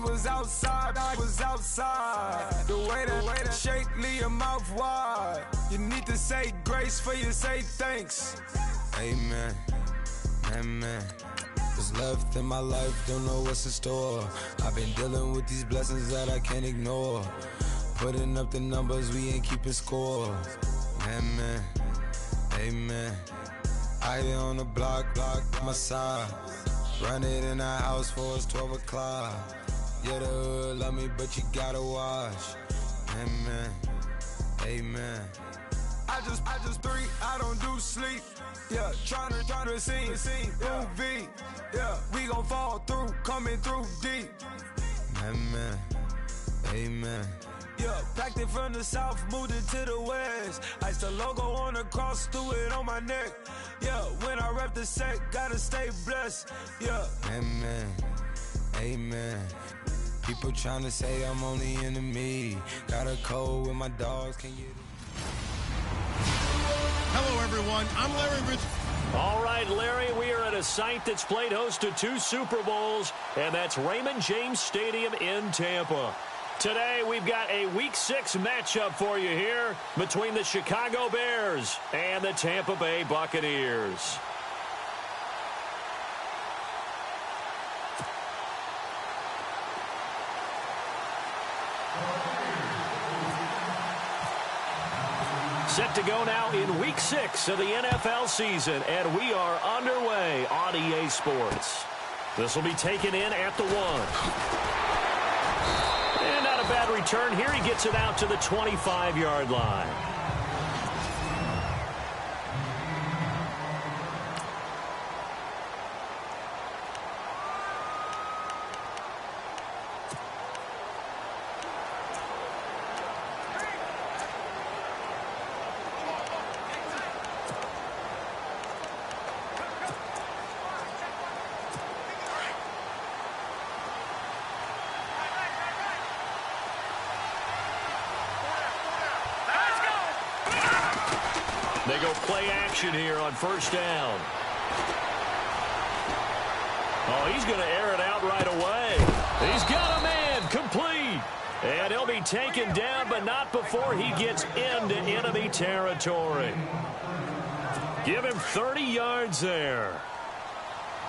was outside, The way that shake, leave your mouth wide. You need to say grace for you say thanks. Amen, amen. What's left in my life, don't know what's in store. I've been dealing with these blessings that I can't ignore. Putting up the numbers, we ain't keeping score. Amen, amen. I here on the block, my side. Run it in the house for us 12 o'clock. Yeah, the hood love me, but you gotta watch. Amen, amen. I just three, I don't do sleep. Yeah, tryna see UV. Yeah, we gon' fall through, coming through deep. Amen, amen. Yeah, packed it from the south, moved it to the west. Iced the logo on the cross, threw it on my neck. Yeah, when I rep the set, gotta stay blessed. Yeah, amen, amen. People tryna say I'm on the enemy. Got a cold with my dogs, can you? Hello, everyone. I'm Larry Rich. All right, Larry, we are at a site that's played host to 2 Super Bowls, and that's Raymond James Stadium in Tampa. Today, we've got a Week 6 matchup for you here between the Chicago Bears and the Tampa Bay Buccaneers. Set to go now in Week 6 of the NFL season, and we are underway on EA Sports. This will be taken in at the 1. And not a bad return here. He gets it out to the 25-yard line. They go play action here on first down. Oh, he's going to air it out right away. He's got a man complete. And he'll be taken down, but not before he gets into enemy territory. Give him 30 yards there.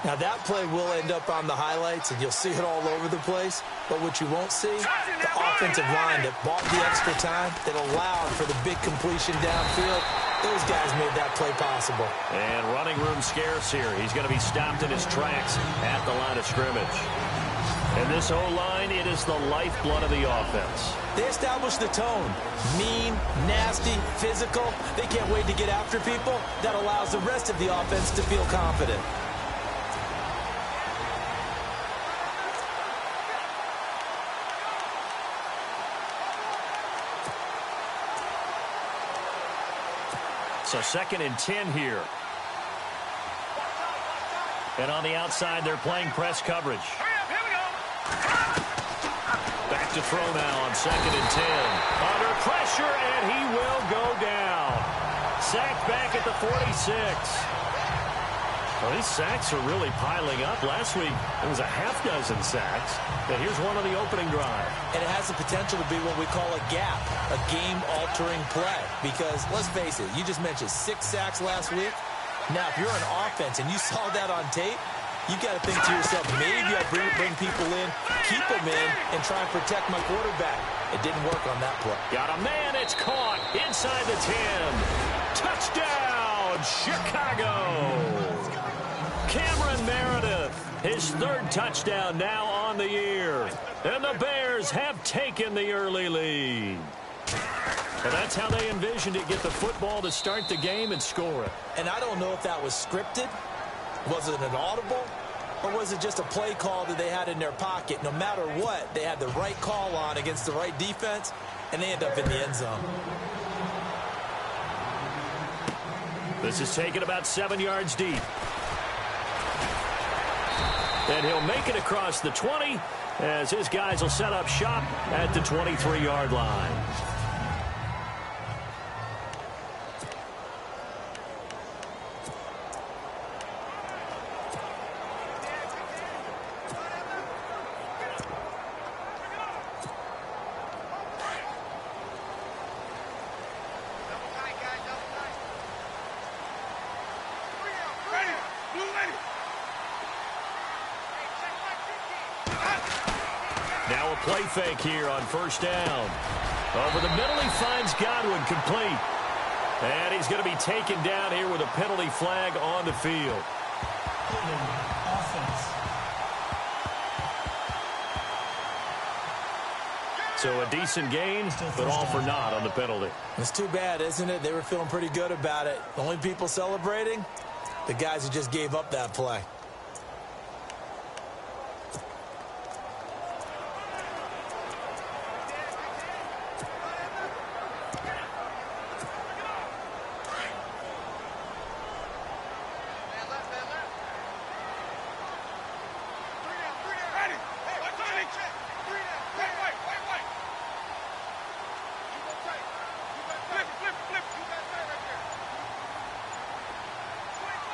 Now, that play will end up on the highlights, and you'll see it all over the place. But what you won't see, the offensive line that bought the extra time, that allowed for the big completion downfield, those guys made that play possible. And running room scarce here. He's going to be stopped in his tracks at the line of scrimmage. And this O-line, it is the lifeblood of the offense. They establish the tone. Mean, nasty, physical. They can't wait to get after people. That allows the rest of the offense to feel confident. So 2nd and 10 here. And on the outside, they're playing press coverage. Back to throw now on 2nd and 10. Under pressure, and he will go down. Sacked back at the 46. Well, these sacks are really piling up. Last week, it was a half-dozen sacks. And here's one on the opening drive. And it has the potential to be what we call a gap, a game-altering play. Because, let's face it, you just mentioned 6 sacks last week. Now, if you're an offense and you saw that on tape, you got to think to yourself, maybe I bring people in, keep them in, and try and protect my quarterback. It didn't work on that play. Got a man. It's caught inside the 10. Touchdown, Chicago. Cameron Meredith, his 3rd touchdown now on the year. And the Bears have taken the early lead. And that's how they envisioned it, get the football to start the game and score it. And I don't know if that was scripted. Was it an audible? Or was it just a play call that they had in their pocket? No matter what, they had the right call on against the right defense, and they end up in the end zone. This is taken about 7 yards deep. And he'll make it across the 20 as his guys will set up shop at the 23-yard line. Now a play fake here on first down. Over the middle, he finds Godwin, complete. And he's going to be taken down here with a penalty flag on the field. So a decent gain, but all for naught on the penalty. It's too bad, isn't it? They were feeling pretty good about it. The only people celebrating, the guys who just gave up that play.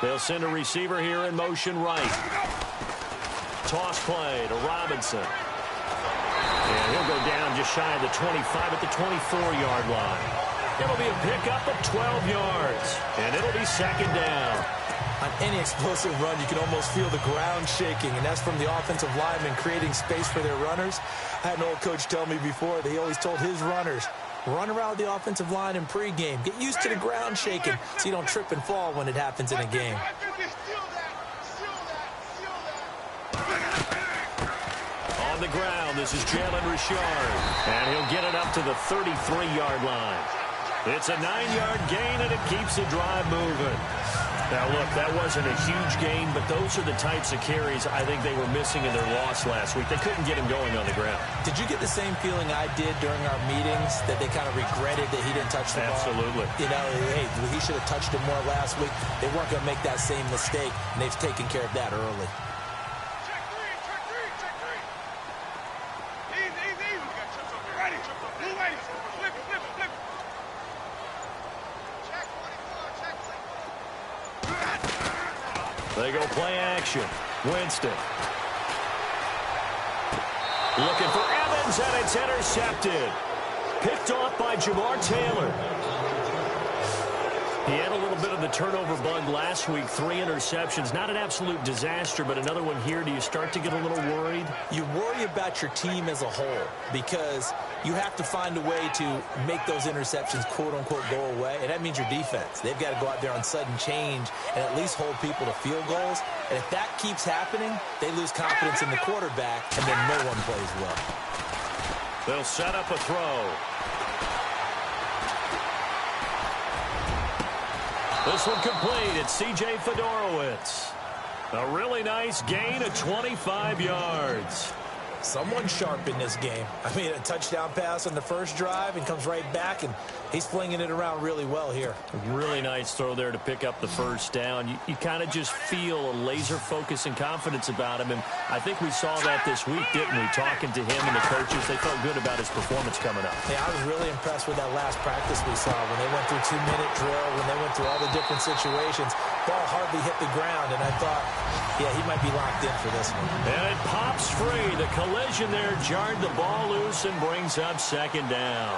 They'll send a receiver here in motion right. Toss play to Robinson. And he'll go down just shy of the 25 at the 24-yard line. It'll be a pickup of 12 yards. And it'll be second down. On any explosive run, you can almost feel the ground shaking, and that's from the offensive linemen creating space for their runners. I had an old coach tell me before, they always told his runners, run around the offensive line in pregame. Get used to the ground shaking so you don't trip and fall when it happens in a game. On the ground, this is Jalen Richard. And he'll get it up to the 33-yard line. It's a 9-yard gain, and it keeps the drive moving. Now, look, that wasn't a huge gain, but those are the types of carries I think they were missing in their loss last week. They couldn't get him going on the ground. Did you get the same feeling I did during our meetings, that they kind of regretted that he didn't touch the ball? Absolutely. You know, hey, he should have touched it more last week. They weren't going to make that same mistake, and they've taken care of that early. They go play action. Winston. Looking for Evans, and it's intercepted. Picked off by Jamar Taylor. He had a little bit of the turnover bug last week, 3 interceptions. Not an absolute disaster, but another one here. Do you start to get a little worried? You worry about your team as a whole because you have to find a way to make those interceptions, quote-unquote, go away, and that means your defense. They've got to go out there on sudden change and at least hold people to field goals, and if that keeps happening, they lose confidence in the quarterback, and then no one plays well. They'll set up a throw. This one complete. It's C.J. Fedorowicz. A really nice gain of 25 yards. Someone sharp in this game. I mean, a touchdown pass on the first drive and comes right back, and he's flinging it around really well here. A really nice throw there to pick up the first down. You kind of just feel a laser focus and confidence about him, and I think we saw that this week, didn't we? Talking to him and the coaches, they felt good about his performance coming up. Yeah, I was really impressed with that last practice we saw when they went through 2-minute drill, when they went through all the different situations. Ball hardly hit the ground, and I thought, yeah, he might be locked in for this one. And it pops free. The collision there jarred the ball loose and brings up second down.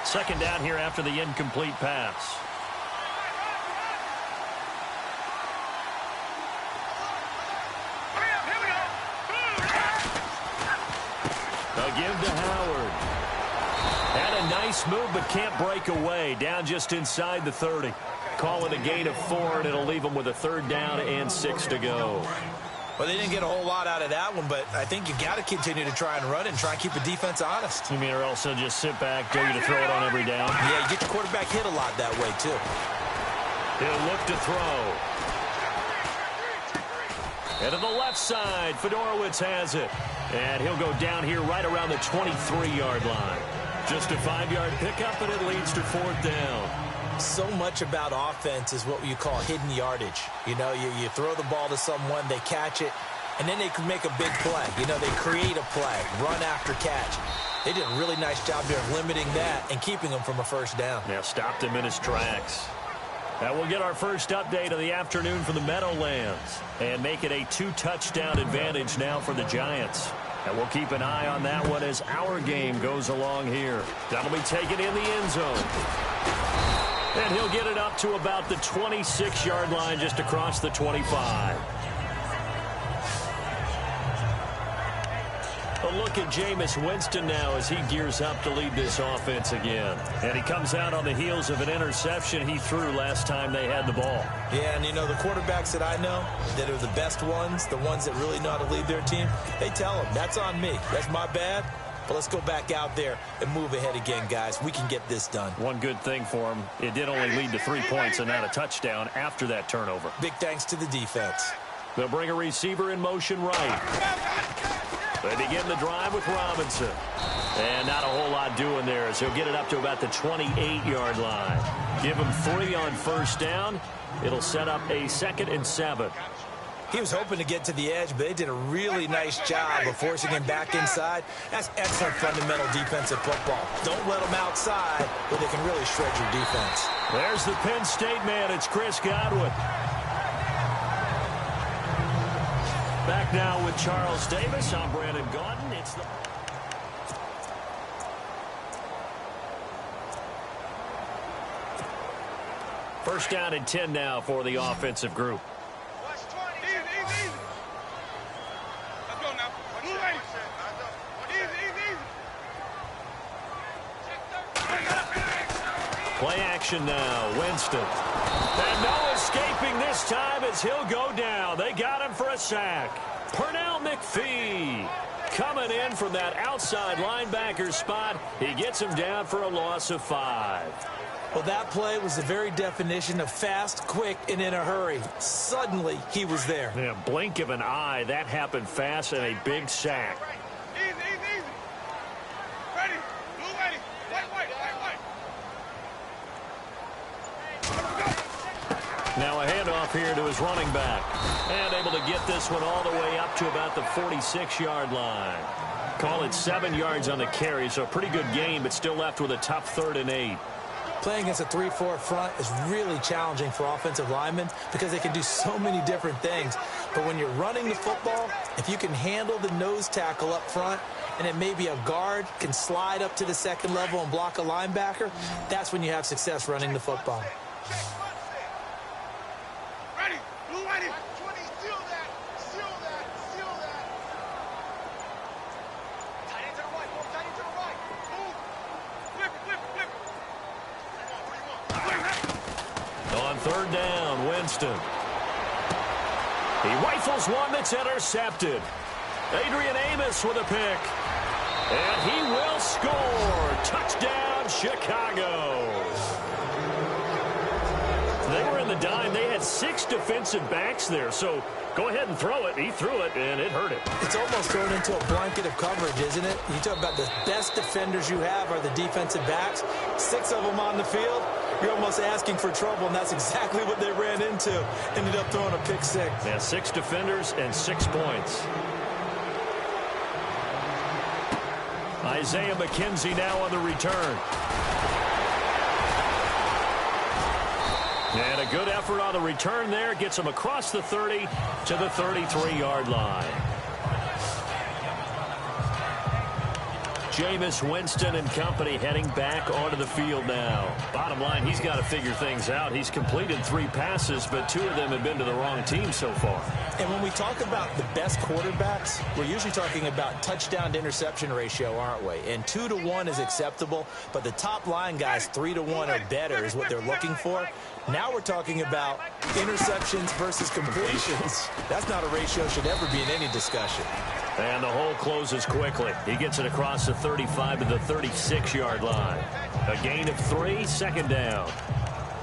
Second down here after the incomplete pass. They'll give to Howard. Had a nice move, but can't break away. Down just inside the 30. Call it a gain of 4, and it'll leave them with a 3rd down and 6 to go. Well, they didn't get a whole lot out of that one, but I think you got to continue to try and run it and try and keep the defense honest. You mean or else they'll just sit back, dare you to throw it on every down? Yeah, you get the quarterback hit a lot that way, too. He'll look to throw. And to the left side, Fedorowicz has it. And he'll go down here right around the 23-yard line. Just a 5-yard pickup, and it leads to 4th down. So much about offense is what you call hidden yardage. You know, you throw the ball to someone, they catch it, and then they can make a big play. You know, they create a play, run after catch. They did a really nice job there of limiting that and keeping him from a 1st down. Now stopped him in his tracks. Now we'll get our first update of the afternoon for the Meadowlands and make it a 2-touchdown advantage now for the Giants. And we'll keep an eye on that one as our game goes along here. That'll be taken in the end zone. And he'll get it up to about the 26-yard line, just across the 25. A look at Jameis Winston now as he gears up to lead this offense again. And he comes out on the heels of an interception he threw last time they had the ball. Yeah, and you know, the quarterbacks that I know that are the best ones, the ones that really know how to lead their team, they tell them, that's on me. That's my bad. But let's go back out there and move ahead again, guys. We can get this done. One good thing for him, it did only lead to 3 points and not a touchdown after that turnover. Big thanks to the defense. They'll bring a receiver in motion right. They begin the drive with Robinson. And not a whole lot doing there as he'll get it up to about the 28-yard line. Give him 3 on first down. It'll set up a 2nd and 7. He was hoping to get to the edge, but they did a really nice job of forcing him back inside. That's excellent fundamental defensive football. Don't let them outside where they can really shred your defense. There's the Penn State man. It's Chris Godwin. Back now with Charles Davis. I'm Brandon Gaudin. It's the... First down and 10 now for the offensive group. Play action now, Winston. And no escaping this time as he'll go down. They got him for a sack. Pernell McPhee coming in from that outside linebacker spot. He gets him down for a loss of 5. Well, that play was the very definition of fast, quick, and in a hurry. Suddenly, he was there. Yeah, blink of an eye. That happened fast and a big sack. Now a handoff here to his running back. And able to get this one all the way up to about the 46-yard line. Call it 7 yards on the carry, so a pretty good game, but still left with a tough 3rd and 8. Playing against a 3-4 front is really challenging for offensive linemen because they can do so many different things. But when you're running the football, if you can handle the nose tackle up front, and it may be a guard can slide up to the 2nd level and block a linebacker, that's when you have success running the football. On 3rd down, Winston. He rifles one that's intercepted. Adrian Amos with a pick. And he will score. Touchdown, Chicago. They were in the dime. They had 6 defensive backs there, so go ahead and throw it. He threw it, and it hurt it. It's almost thrown into a blanket of coverage, isn't it? You talk about the best defenders you have are the defensive backs. 6 of them on the field. You're almost asking for trouble, and that's exactly what they ran into. Ended up throwing a pick 6. Yeah, 6 defenders and 6 points. Isaiah McKenzie now on the return. And a good effort on the return there. Gets him across the 30 to the 33-yard line. Jameis Winston and company heading back onto the field now. Bottom line, he's got to figure things out. He's completed 3 passes, but 2 of them have been to the wrong team so far. And when we talk about the best quarterbacks, we're usually talking about touchdown to interception ratio, aren't we? And 2 to 1 is acceptable, but the top line guys, 3 to 1 or better is what they're looking for. Now we're talking about interceptions versus completions. That's not a ratio should ever be in any discussion. And the hole closes quickly. He gets it across the 35 to the 36-yard line. A gain of 3, 2nd down.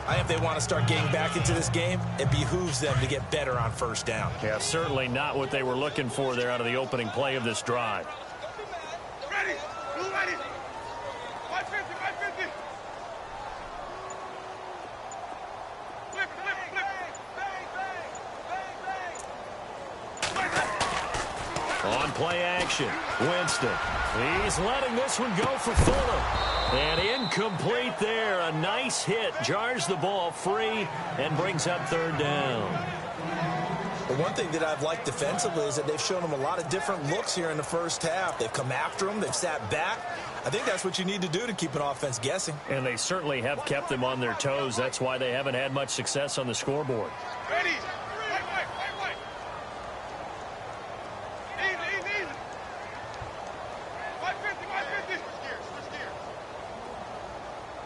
I think if they want to start getting back into this game, it behooves them to get better on 1st down. Yeah, certainly not what they were looking for there out of the opening play of this drive. Ready. 550, 550. On play action, Winston. He's letting this one go for Fuller. And incomplete there. A nice hit. Jars the ball free and brings up 3rd down. The one thing that I've liked defensively is that they've shown them a lot of different looks here in the first half. They've come after them. They've sat back. I think that's what you need to do to keep an offense guessing. And they certainly have kept them on their toes. That's why they haven't had much success on the scoreboard. Ready. Wait. Easy. 550.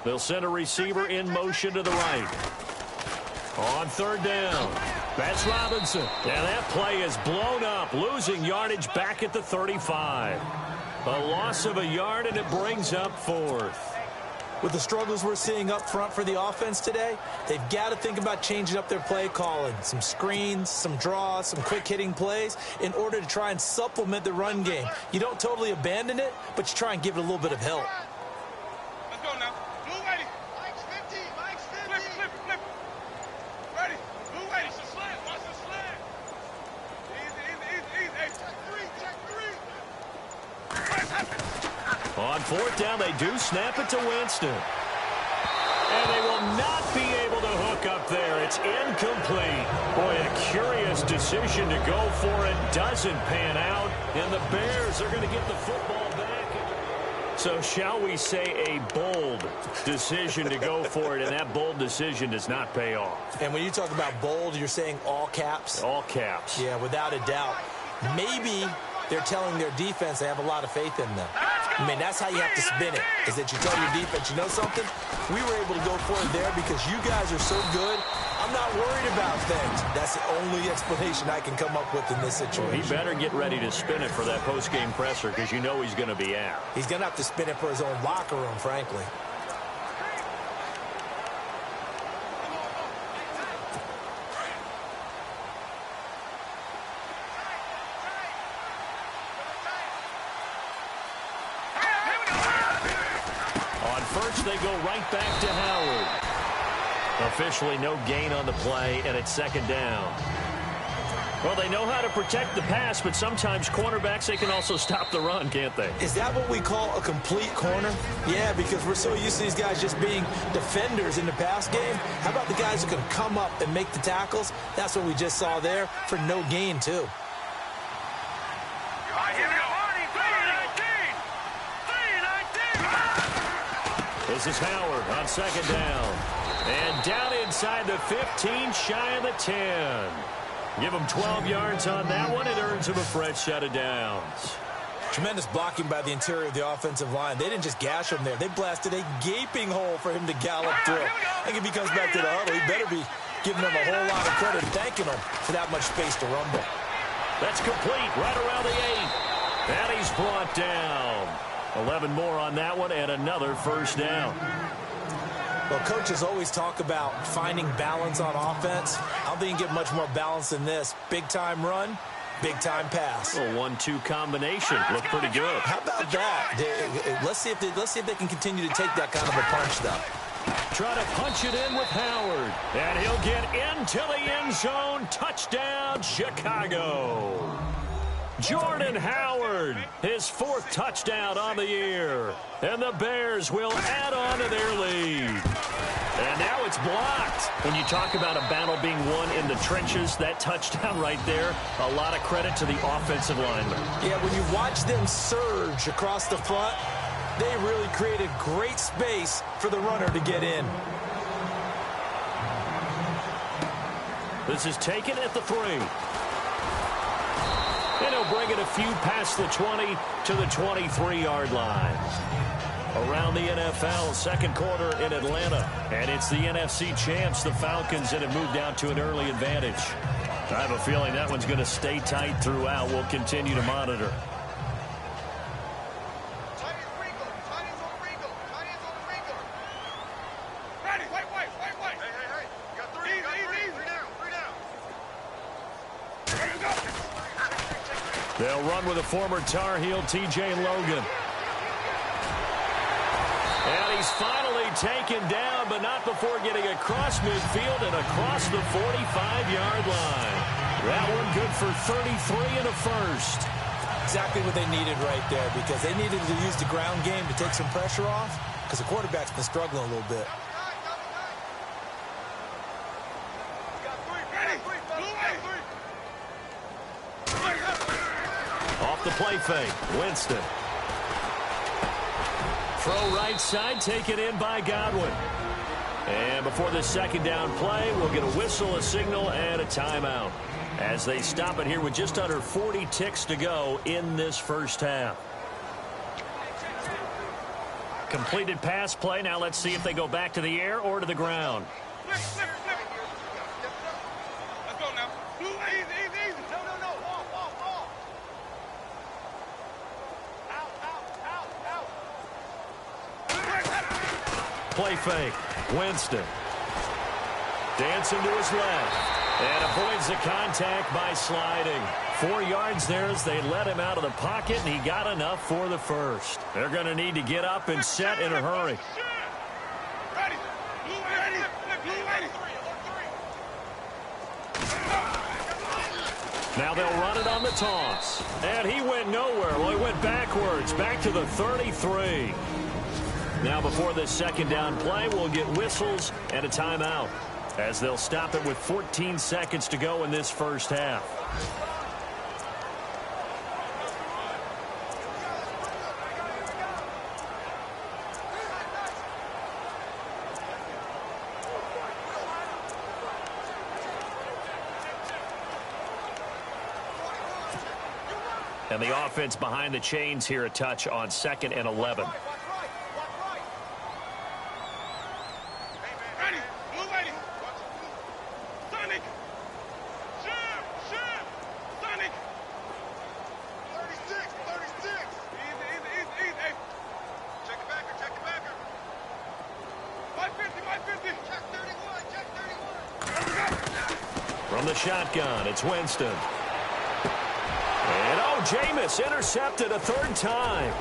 They'll send a receiver in motion to the right. On third down, that's Robinson. And that play is blown up, losing yardage back at the 35. A loss of a yard, and it brings up fourth. With the struggles we're seeing up front for the offense today, they've got to think about changing up their play calling. Some screens, some draws, some quick-hitting plays in order to try and supplement the run game. You don't totally abandon it, but you try and give it a little bit of help. Let's go now. Blue ready. Mike's 50. Flip. Ready. Blue ready. Watch the slant. Easy. Hey, check three. On fourth down, they do snap it to Winston. And they will not be able to hook up there. It's incomplete. Boy, a curious decision to go for it. Doesn't pan out. And the Bears are going to get the football back. So shall we say a bold decision to go for it, and that bold decision does not pay off. And when you talk about bold, you're saying all caps? All caps. Yeah, without a doubt. Maybe they're telling their defense they have a lot of faith in them. I mean, that's how you have to spin it, is that you tell your defense, you know something? We were able to go for it there because you guys are so good. I'm not worried about things. That's the only explanation I can come up with in this situation. He better get ready to spin it for that post-game presser because you know he's going to be out. He's going to have to spin it for his own locker room, frankly. They go right back to Howard. Officially no gain on the play, and it's second down. Well, they know how to protect the pass, but sometimes cornerbacks, they can also stop the run, can't they? Is that what we call a complete corner? Yeah, because we're so used to these guys just being defenders in the pass game. How about the guys who can come up and make the tackles? That's what we just saw there for no gain, too. This is Howard on second down. And down inside the 15, shy of the 10. Give him 12 yards on that one. It earns him a fresh set of downs. Tremendous blocking by the interior of the offensive line. They didn't just gash him there. They blasted a gaping hole for him to gallop through. I think if he comes back to the huddle, he better be giving them a whole lot of credit, thanking them for that much space to rumble. That's complete right around the 8. And he's brought down. 11 more on that one, and another first down. Well, coaches always talk about finding balance on offense. I don't think you get much more balance than this. Big-time run, big-time pass. A 1-2 combination. Look pretty good. How about that? Let's see if they can continue to take that kind of a punch, though. Try to punch it in with Howard. And he'll get into the end zone. Touchdown, Chicago. Jordan Howard, his 4th touchdown on the year. And the Bears will add on to their lead. And now it's blocked. When you talk about a battle being won in the trenches, that touchdown right there, a lot of credit to the offensive linemen. Yeah, when you watch them surge across the front, they really created great space for the runner to get in. This is taken at the 3. And he'll bring it a few past the 20 to the 23-yard line. Around the NFL, second quarter in Atlanta. And it's the NFC champs, the Falcons, that have moved out to an early advantage. I have a feeling that one's going to stay tight throughout. We'll continue to monitor. They'll run with a former Tar Heel, T.J. Logan. And he's finally taken down, but not before getting across midfield and across the 45-yard line. That one good for 33 and a first. Exactly what they needed right there, because they needed to use the ground game to take some pressure off, because the quarterback's been struggling a little bit. off the play fake. Winston. Throw right side, taken in by Godwin. And before the second down play, we'll get a whistle, a signal, and a timeout as they stop it here with just under 40 ticks to go in this first half. Completed pass play. Now let's see if they go back to the air or to the ground. Flip, flip, flip. Let's go now. Blue, easy, easy, easy. No, no, no. Off. Out. Play fake. Winston. Dancing to his left. And avoids the contact by sliding. 4 yards there as they let him out of the pocket, and he got enough for the first. They're going to need to get up and set in a hurry. Ready. Blue, ready. Blue, ready. Now they'll run it on the toss. And he went nowhere. Well, he went backwards, back to the 33. Now before this second down play, we'll get whistles and a timeout as they'll stop it with 14 seconds to go in this first half. And the offense behind the chains here a touch on 2nd and 11. Ready. Blue, ready. Sonic. Shoot. Sonic. 36. Easy. Hey. Check the backer. 550. Check 31. From the shotgun, it's Winston. And Jameis intercepted a 3rd time.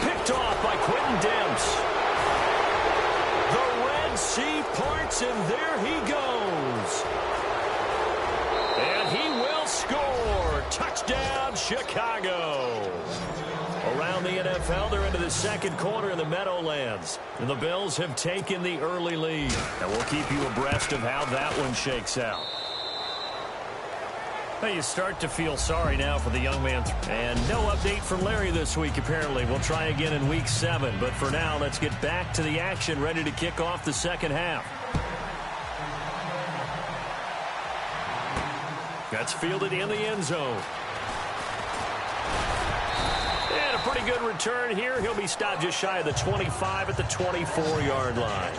Picked off by Quentin Demps. The Red Sea parts, and there he goes. And he will score. Touchdown, Chicago. Around the NFL, they're into the second quarter in the Meadowlands. And the Bills have taken the early lead. And we'll keep you abreast of how that one shakes out. Well, you start to feel sorry now for the young man. And no update from Larry this week, apparently. We'll try again in Week 7. But for now, let's get back to the action, ready to kick off the second half. That's fielded in the end zone. And a pretty good return here. He'll be stopped just shy of the 25 at the 24-yard line.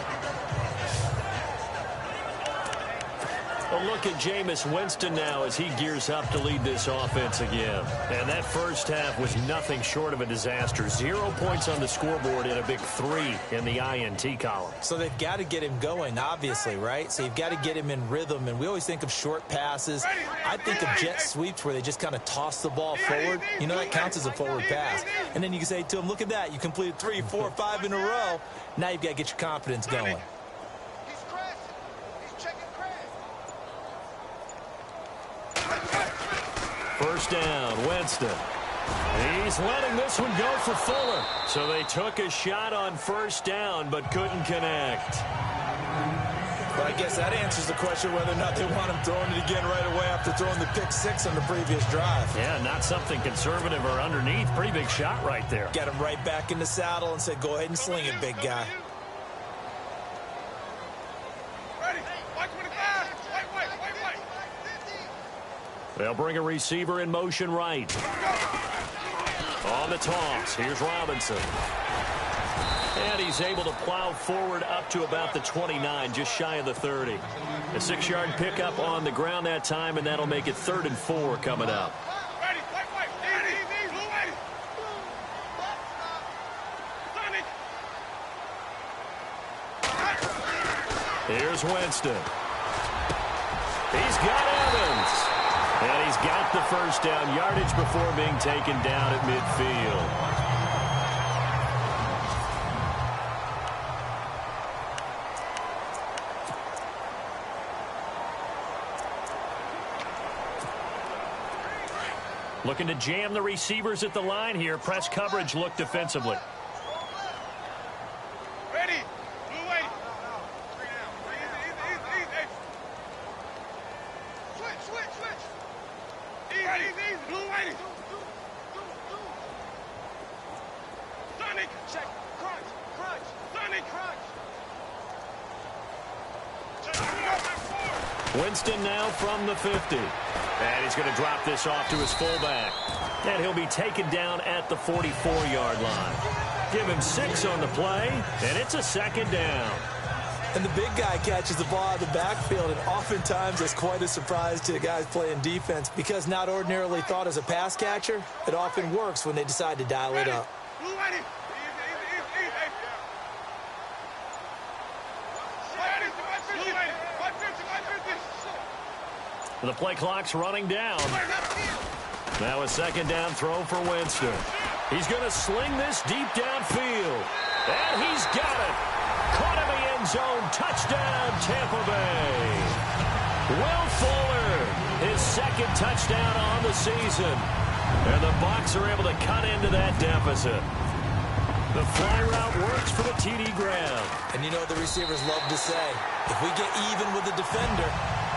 A look at Jameis Winston now as he gears up to lead this offense again. And that first half was nothing short of a disaster. 0 points on the scoreboard and a big 3 in the INT column. So they've got to get him going, obviously, right? So you've got to get him in rhythm. And we always think of short passes. I think of jet sweeps where they just kind of toss the ball forward. You know, that counts as a forward pass. And then you can say to him, look at that. You completed 3, 4, 5 in a row. Now you've got to get your confidence going. First down, Winston. He's letting this one go for Fuller. So they took a shot on first down, but couldn't connect. Well, I guess that answers the question whether or not they want him throwing it again right away after throwing the pick 6 on the previous drive. Yeah, not something conservative or underneath. Pretty big shot right there. Got him right back in the saddle and said, go ahead and sling it, big guy. They'll bring a receiver in motion right. On the toss, here's Robinson. And he's able to plow forward up to about the 29, just shy of the 30. A 6-yard pickup on the ground that time, and that'll make it 3rd and 4 coming up. Here's Winston. He's got Evans. And he's got the first down yardage before being taken down at midfield. Looking to jam the receivers at the line here. Press coverage look defensively. Sonny, check. Crunch. Sonny, crunch. Winston now from the 50. And he's going to drop this off to his fullback. And he'll be taken down at the 44-yard line. Give him 6 on the play, and it's a second down. And the big guy catches the ball out of the backfield, and oftentimes it's quite a surprise to the guys playing defense because not ordinarily thought as a pass catcher, it often works when they decide to dial it up. The play clock's running down. Now a second down throw for Winston. He's going to sling this deep downfield. And he's got it. Caught in the end zone. Touchdown, Tampa Bay. Will Fuller, his second touchdown on the season. And the Bucs are able to cut into that deficit. The fly route works for the TD grab. And you know what the receivers love to say? If we get even with the defender,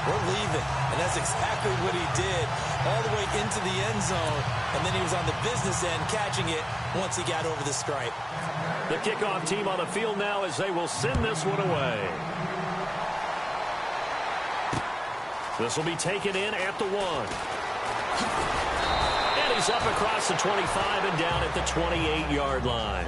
we're leaving. And that's exactly what he did all the way into the end zone. And then he was on the business end catching it once he got over the stripe. The kickoff team on the field now as they will send this one away. This will be taken in at the 1. And he's up across the 25 and down at the 28-yard line.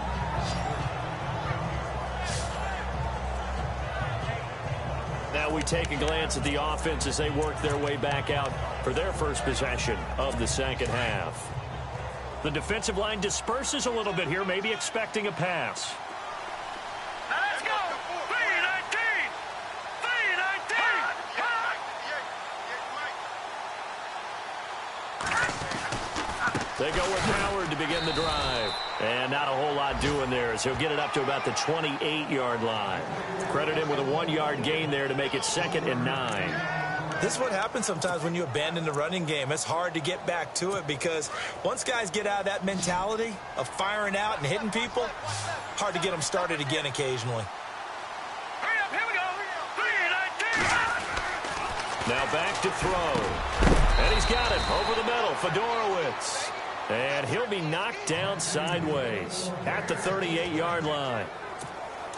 Now we take a glance at the offense as they work their way back out for their first possession of the second half. The defensive line disperses a little bit here, maybe expecting a pass. Let's go. 3-19. They go with Howard to begin the drive. And not a whole lot doing there as he'll get it up to about the 28-yard line. Credit him with a 1-yard gain there to make it 2nd and 9. This is what happens sometimes when you abandon the running game. It's hard to get back to it because once guys get out of that mentality of firing out and hitting people, hard to get them started again occasionally. Hurry up, here we go. 3-19. Now back to throw. And he's got it over the middle. Fedorowicz. And he'll be knocked down sideways at the 38-yard line.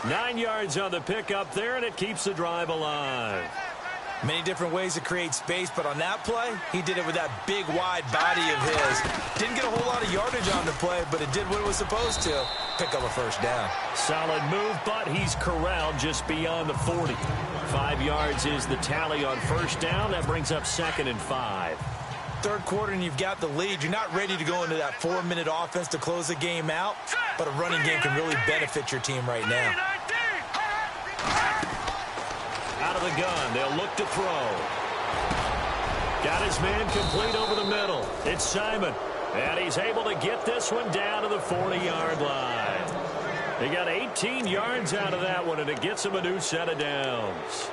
9 yards on the pickup there, and it keeps the drive alive. Many different ways to create space, but on that play, he did it with that big, wide body of his. Didn't get a whole lot of yardage on the play, but it did what it was supposed to. Pick up a first down. Solid move, but he's corralled just beyond the 40. 5 yards is the tally on first down. That brings up 2nd and 5. Third quarter and you've got the lead. You're not ready to go into that 4-minute offense to close the game out, but a running game can really benefit your team right now. Out of the gun, they'll look to throw. Got his man complete over the middle. It's Simon, and he's able to get this one down to the 40-yard line. He got 18 yards out of that one, and it gets him a new set of downs.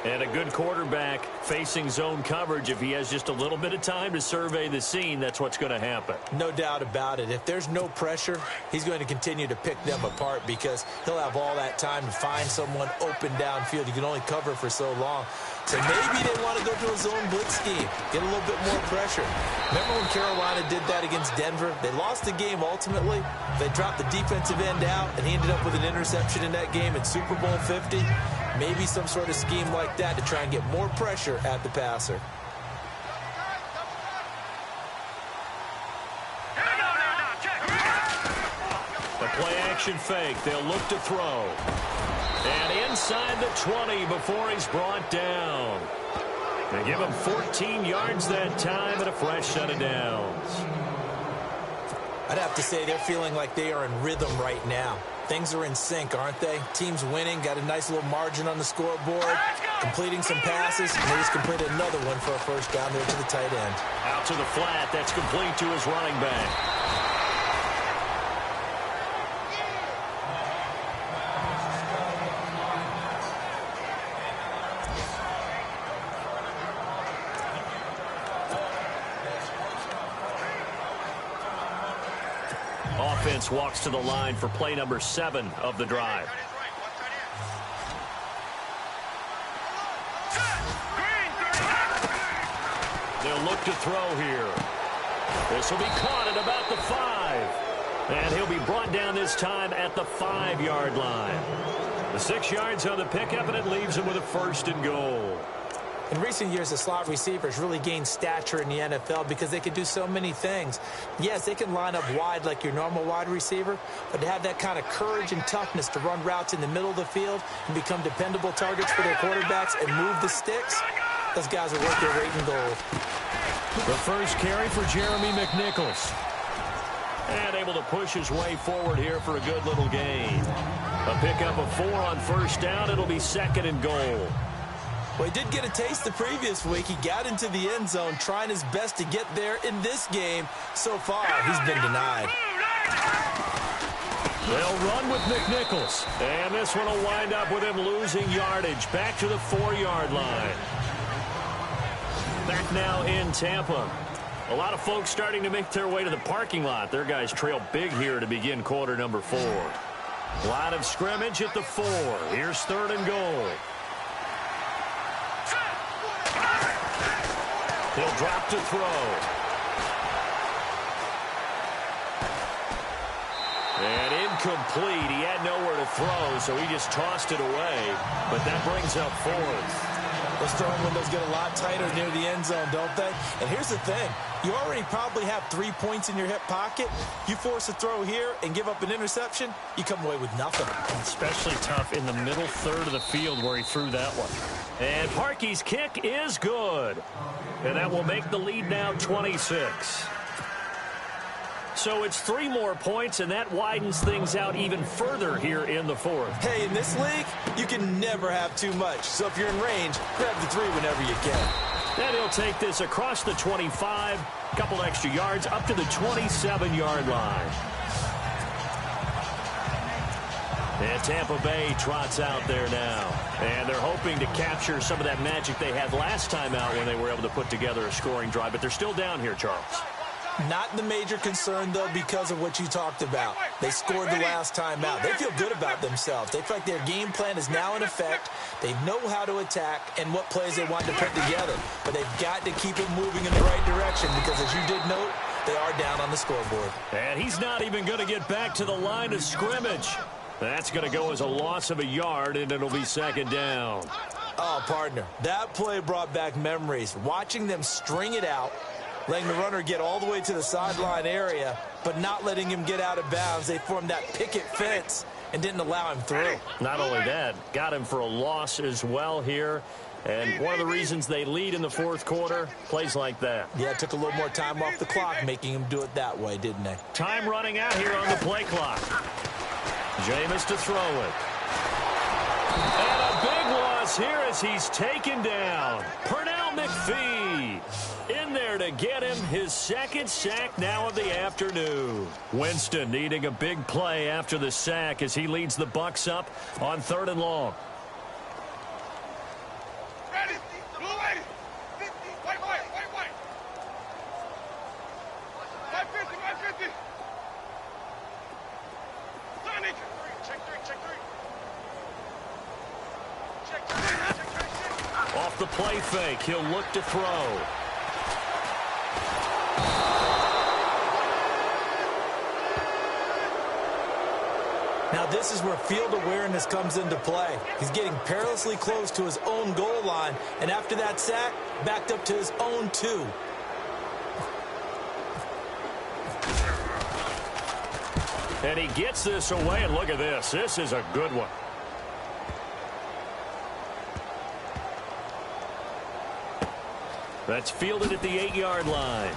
And a good quarterback facing zone coverage. If he has just a little bit of time to survey the scene, that's what's going to happen. No doubt about it. If there's no pressure, he's going to continue to pick them apart because he'll have all that time to find someone open downfield. You can only cover for so long. So maybe they want to go to a zone blitz scheme, get a little bit more pressure. Remember when Carolina did that against Denver? They lost the game ultimately. They dropped the defensive end out, and he ended up with an interception in that game in Super Bowl 50. Maybe some sort of scheme like that to try and get more pressure at the passer. The play-action fake. They'll look to throw. And inside the 20 before he's brought down. They give him 14 yards that time and a fresh set of downs. I'd have to say they're feeling like they are in rhythm right now. Things are in sync, aren't they? Team's winning, got a nice little margin on the scoreboard, completing some passes, and they just completed another one for a first down there to the tight end. Out to the flat, that's complete to his running back. Offense walks to the line for play number 7 of the drive. They'll look to throw here. This will be caught at about the 5. And he'll be brought down this time at the 5-yard line. The 6 yards on the pickup, and it leaves him with a 1st and goal. In recent years, the slot receivers really gained stature in the NFL because they can do so many things. Yes, they can line up wide like your normal wide receiver, but to have that kind of courage and toughness to run routes in the middle of the field and become dependable targets for their quarterbacks and move the sticks, those guys are worth their weight in gold. The first carry for Jeremy McNichols. And able to push his way forward here for a good little gain. A pickup of 4 on 1st down. It'll be 2nd and goal. Well, he did get a taste the previous week. He got into the end zone trying his best to get there in this game. So far, he's been denied. They'll run with McNichols. And this one will wind up with him losing yardage. Back to the 4-yard line. Back now in Tampa. A lot of folks starting to make their way to the parking lot. Their guys trail big here to begin quarter number 4. Line of scrimmage at the 4. Here's 3rd and goal. He'll drop to throw. And incomplete. He had nowhere to throw, so he just tossed it away. But that brings up 4th. Those throwing windows get a lot tighter near the end zone, don't they? And here's the thing. You already probably have 3 points in your hip pocket. You force a throw here and give up an interception, you come away with nothing. Especially tough in the middle third of the field where he threw that one. And Parkey's kick is good. And that will make the lead now 26. So it's 3 more points, and that widens things out even further here in the 4th. Hey, in this league, you can never have too much. So if you're in range, grab the 3 whenever you can. And he'll take this across the 25, a couple extra yards, up to the 27-yard line. And Tampa Bay trots out there now. And they're hoping to capture some of that magic they had last time out when they were able to put together a scoring drive. But they're still down here, Charles. Not the major concern, though, because of what you talked about. They scored the last time out. They feel good about themselves. They feel like their game plan is now in effect. They know how to attack and what plays they want to put together. But they've got to keep it moving in the right direction because, as you did note, they are down on the scoreboard. And he's not even going to get back to the line of scrimmage. That's going to go as a loss of a yard, and it'll be 2nd down. Oh, partner, that play brought back memories. Watching them string it out, letting the runner get all the way to the sideline area, but not letting him get out of bounds. They formed that picket fence and didn't allow him through. Not only that, got him for a loss as well here. And one of the reasons they lead in the 4th quarter, plays like that. Yeah, it took a little more time off the clock, making him do it that way, didn't they? Time running out here on the play clock. Jameis to throw it. And a big loss here as he's taken down. Pernell McPhee in there to get him his 2nd sack now of the afternoon. Winston needing a big play after the sack as he leads the Bucs up on 3rd and long. Ready? Blue lady. White. 550. Sonic. Check three. Off the play fake, he'll look to throw. Now this is where field awareness comes into play. He's getting perilously close to his own goal line, and after that sack, backed up to his own 2. And he gets this away, and look at this. This is a good one. That's fielded at the 8-yard line.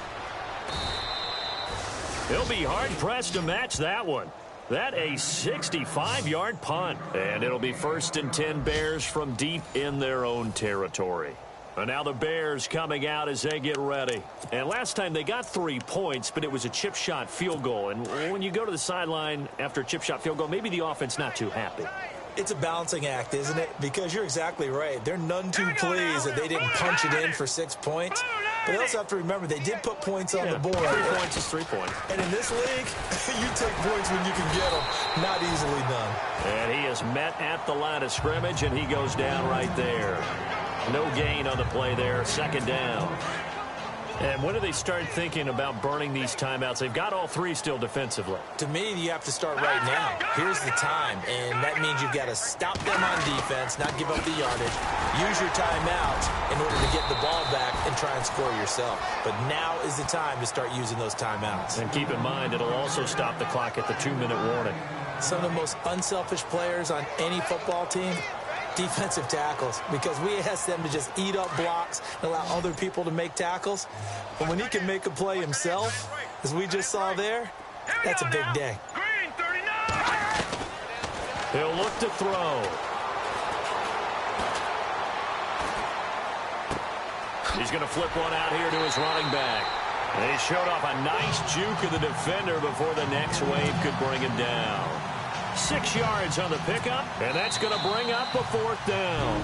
He'll be hard-pressed to match that one. That a 65-yard punt. And it'll be 1st and 10 Bears from deep in their own territory. And now the Bears coming out as they get ready. And last time they got 3 points, but it was a chip shot field goal. And when you go to the sideline after a chip shot field goal, maybe the offense not too happy. It's a balancing act, isn't it? Because you're exactly right. They're none too pleased that they didn't punch it in for 6 points. But they also have to remember they did put points on the board. 3 points is 3 points. And in this league, you take points when you can get them. Not easily done. And he is met at the line of scrimmage, and he goes down right there. No gain on the play there. 2nd down. And when do they start thinking about burning these timeouts? They've got all three still defensively. To me, you have to start right now. Here's the time, and that means you've got to stop them on defense, not give up the yardage, use your timeouts in order to get the ball back and try and score yourself. But now is the time to start using those timeouts. And keep in mind, it'll also stop the clock at the 2-minute warning. Some of the most unselfish players on any football team, defensive tackles, because we ask them to just eat up blocks and allow other people to make tackles. But when he can make a play himself, as we just saw there, that's a big day. He'll look to throw. He's going to flip one out here to his running back. And he showed off a nice juke of the defender before the next wave could bring him down. 6 yards on the pickup, and that's going to bring up a 4th down.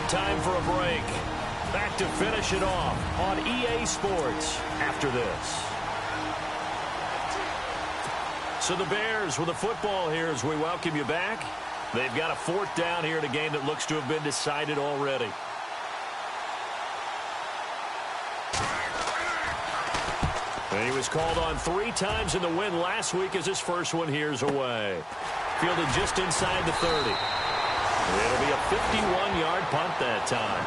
Time for a break. Back to finish it off on EA Sports after this. So the Bears with the football here as we welcome you back. They've got a 4th down here in a game that looks to have been decided already. And he was called on 3 times in the win last week as his first one here's away. Fielded just inside the 30. It'll be a 51-yard punt that time.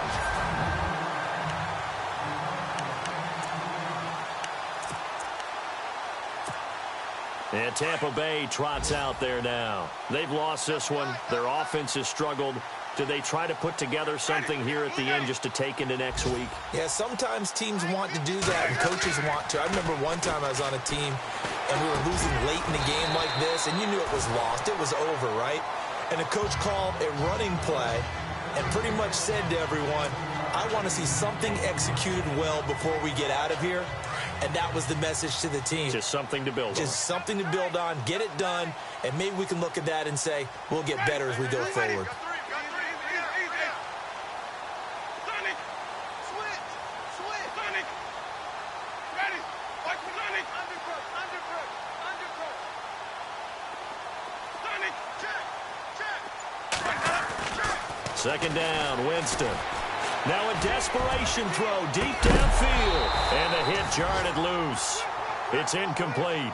And Tampa Bay trots out there now. They've lost this one. Their offense has struggled. Do they try to put together something here at the end just to take into next week? Yeah, sometimes teams want to do that and coaches want to. I remember one time I was on a team and we were losing late in a game like this, and you knew it was lost. It was over, right? And the coach called a running play and pretty much said to everyone, I want to see something executed well before we get out of here. And that was the message to the team. Just something to build on. Just something to build on, get it done, and maybe we can look at that and say, we'll get better as we go forward. Second down, Winston. Now a desperation throw deep downfield. And the hit jarred it loose. It's incomplete.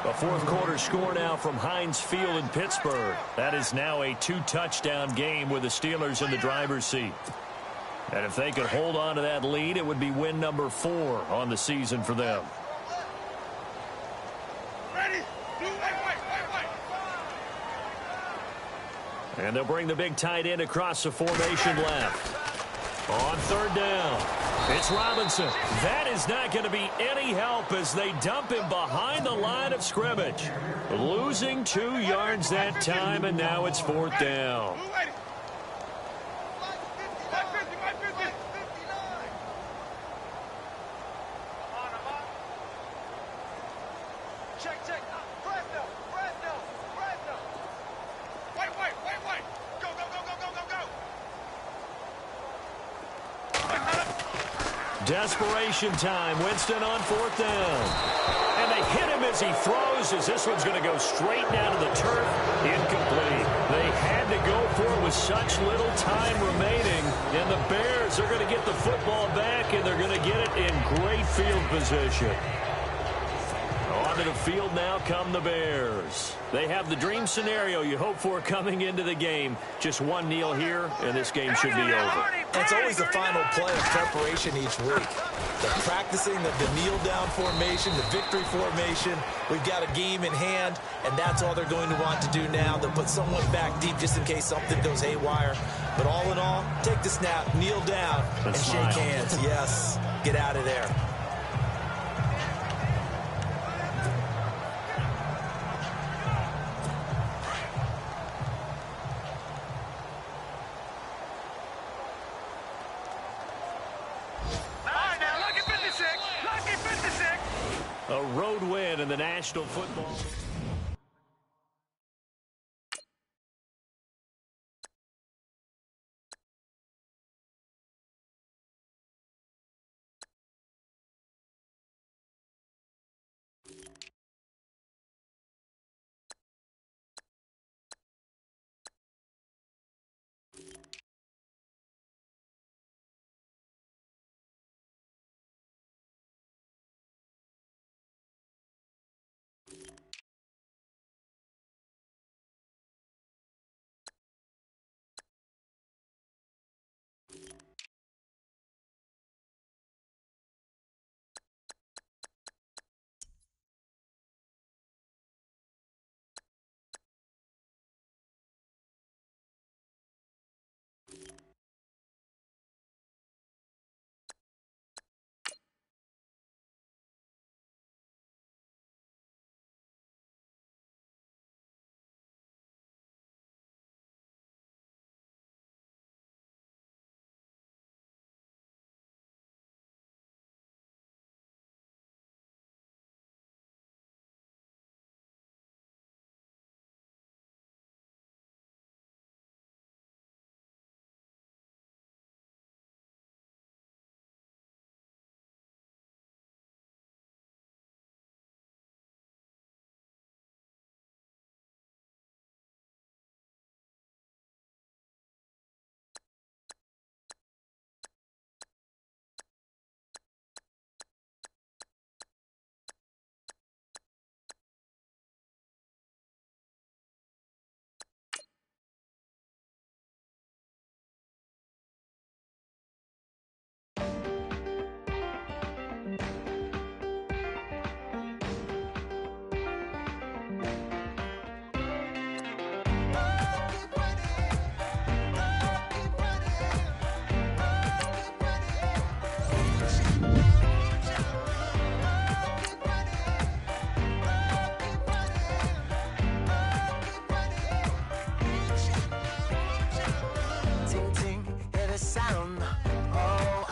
A 4th quarter score now from Heinz Field in Pittsburgh. That is now a 2-touchdown game with the Steelers in the driver's seat. And if they could hold on to that lead, it would be win number 4 on the season for them. And they'll bring the big tight end across the formation left. On 3rd down, it's Robinson. That is not going to be any help as they dump him behind the line of scrimmage. Losing 2 yards that time, and now it's 4th down. Desperation time. Winston on 4th down. And they hit him as he throws, as this one's going to go straight down to the turf. Incomplete. They had to go for it with such little time remaining. And the Bears are going to get the football back, and they're going to get it in great field position. Onto the field now come the Bears. They have the dream scenario you hope for coming into the game. Just one kneel here, and this game should be over. It's always the final play of preparation each week. The practicing of the kneel-down formation, the victory formation. We've got a game in hand, and that's all they're going to want to do now. They'll put someone back deep just in case something goes haywire. But all in all, take the snap, kneel down, and shake hands. Yes, get out of there. A road win in the National Football League.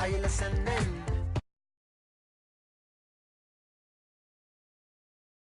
Are you listening?